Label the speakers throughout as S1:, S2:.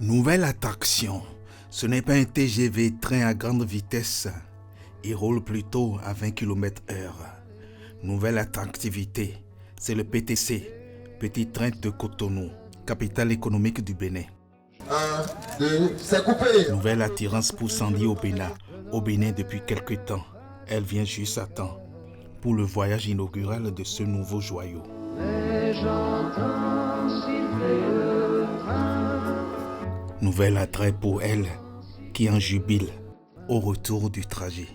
S1: Nouvelle attraction. Ce n'est pas un TGV train à grande vitesse. Il roule plutôt à 20 km/h. Nouvelle attractivité. C'est le PTC, Petit Train de Cotonou, capitale économique du Bénin.
S2: 1, 2, c'est coupé.
S1: Nouvelle attirance pour Sandy Obena, au Bénin depuis quelque temps. Elle vient juste à temps pour le voyage inaugural de ce nouveau joyau. Nouvel attrait pour elle qui en jubile au retour du trajet.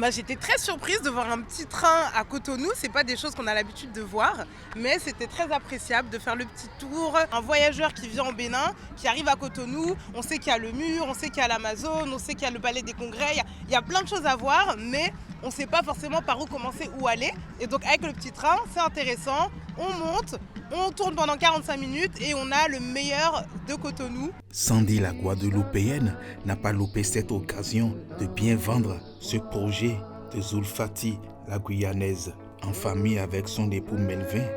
S3: J'étais très surprise de voir un petit train à Cotonou. C'est pas des choses qu'on a l'habitude de voir, mais c'était très appréciable de faire le petit tour. Un voyageur qui vient au Bénin, qui arrive à Cotonou, on sait qu'il y a le mur, on sait qu'il y a l'Amazone, on sait qu'il y a le palais des congrès, il y a plein de choses à voir, mais on ne sait pas forcément par où commencer, où aller. Et donc avec le petit train, c'est intéressant, on monte, on tourne pendant 45 minutes et on a le meilleur de Cotonou.
S1: Sandy, la Guadeloupéenne, n'a pas loupé cette occasion de bien vendre ce projet de Zulfati, la Guyanaise, en famille avec son époux Melvin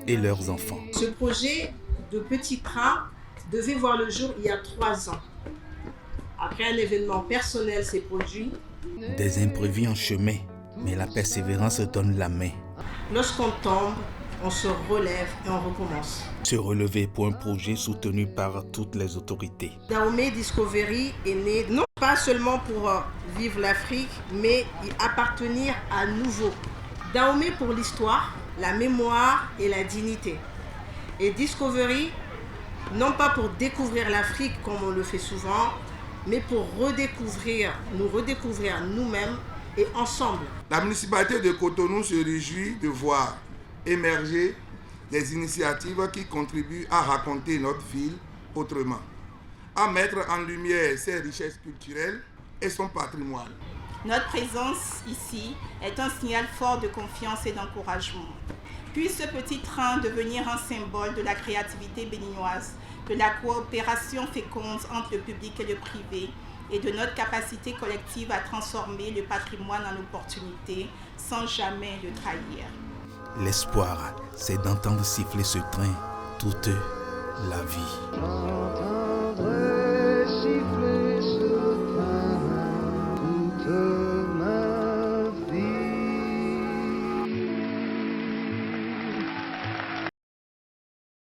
S1: et leurs enfants.
S4: Ce projet de petit train devait voir le jour il y a 3 ans. Après un événement personnel s'est produit.
S1: Des imprévus en chemin, mais la persévérance donne la main.
S4: Lorsqu'on tombe, on se relève et on recommence.
S1: Se relever pour un projet soutenu par toutes les autorités.
S4: Dahomey Discovery est né non pas seulement pour vivre l'Afrique, mais y appartenir à nouveau. Dahomey pour l'histoire, la mémoire et la dignité. Et Discovery, non pas pour découvrir l'Afrique comme on le fait souvent, mais pour nous redécouvrir nous-mêmes et ensemble.
S2: La municipalité de Cotonou se réjouit de voir émerger des initiatives qui contribuent à raconter notre ville autrement, à mettre en lumière ses richesses culturelles et son patrimoine.
S5: Notre présence ici est un signal fort de confiance et d'encouragement. Puisse ce petit train devenir un symbole de la créativité béninoise, de la coopération féconde entre le public et le privé et de notre capacité collective à transformer le patrimoine en opportunité sans jamais le trahir.
S1: L'espoir, c'est d'entendre siffler ce train toute la vie.